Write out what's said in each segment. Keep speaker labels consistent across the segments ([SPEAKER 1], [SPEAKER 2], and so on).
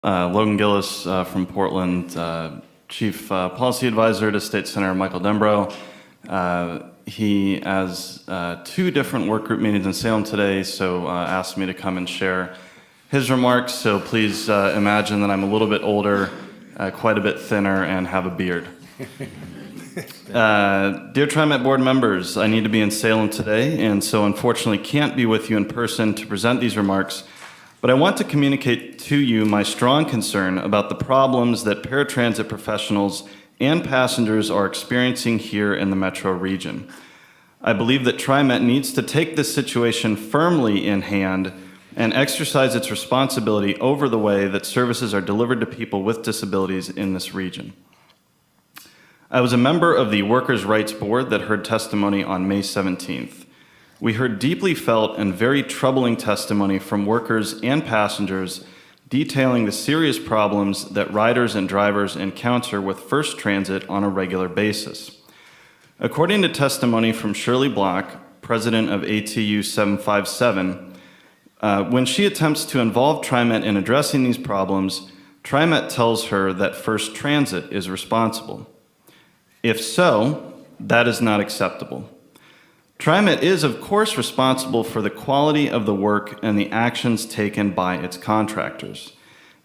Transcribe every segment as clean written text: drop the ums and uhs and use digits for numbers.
[SPEAKER 1] Logan Giles from Portland, Chief Policy Advisor to State Senator Michael Dembrow. He has 2 different work group meetings in Salem today, so asked me to come and share his remarks. So please imagine that I'm a little bit older, quite a bit thinner, and have a beard. Dear Trimet board members, I need to be in Salem today, and so unfortunately can't be with you in person to present these remarks, but I want to communicate to you my strong concern about the problems that paratransit professionals and passengers are experiencing here in the metro region. I believe that Trimet needs to take this situation firmly in hand and exercise its responsibility over the way that services are delivered to people with disabilities in this region. I was a member of the Workers' Rights Board that heard testimony on May 17th. We heard deeply felt and very troubling testimony from workers and passengers detailing the serious problems that riders and drivers encounter with First Transit on a regular basis. According to testimony from Shirley Block, president of ATU 757, when she attempts to involve Trimet in addressing these problems, Trimet tells her that First Transit is responsible. If so, that is not acceptable. Trimet is, of course, responsible for the quality of the work and the actions taken by its contractors.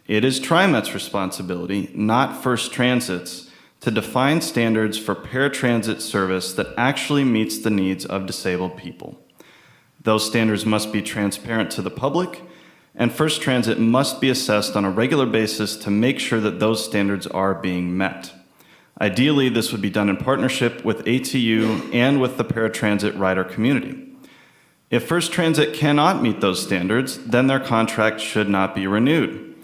[SPEAKER 1] It is Trimet's responsibility, not First Transit's, to define standards for paratransit service that actually meets the needs of disabled people. Those standards must be transparent to the public, and First Transit must be assessed on a regular basis to make sure that those standards are being met. Ideally, this would be done in partnership with ATU and with the paratransit rider community. If First Transit cannot meet those standards, then their contract should not be renewed.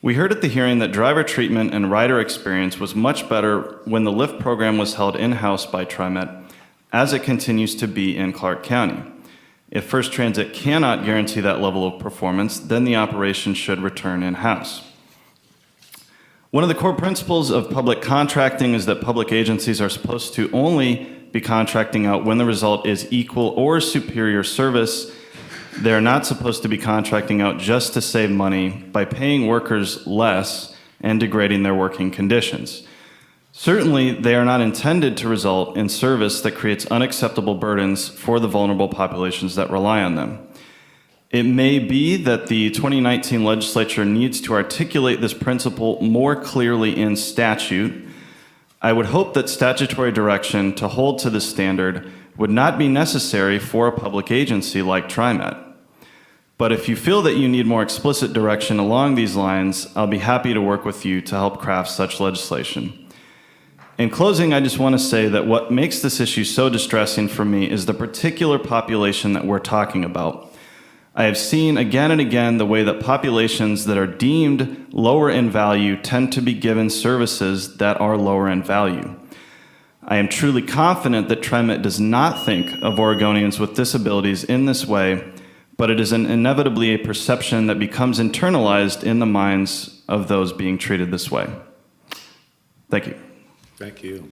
[SPEAKER 1] We heard at the hearing that driver treatment and rider experience was much better when the LIFT program was held in-house by Trimet, as it continues to be in Clark County. If First Transit cannot guarantee that level of performance, then the operation should return in-house. One of the core principles of public contracting is that public agencies are supposed to only be contracting out when the result is equal or superior service. They're not supposed to be contracting out just to save money by paying workers less and degrading their working conditions. Certainly, they are not intended to result in service that creates unacceptable burdens for the vulnerable populations that rely on them. It may be that the 2019 legislature needs to articulate this principle more clearly in statute. I would hope that statutory direction to hold to this standard would not be necessary for a public agency like Trimet. But if you feel that you need more explicit direction along these lines, I'll be happy to work with you to help craft such legislation. In closing, I just want to say that what makes this issue so distressing for me is the particular population that we're talking about. I have seen again and again the way that populations that are deemed lower in value tend to be given services that are lower in value. I am truly confident that Trimet does not think of Oregonians with disabilities in this way, but it is inevitably a perception that becomes internalized in the minds of those being treated this way. Thank you.
[SPEAKER 2] Thank you.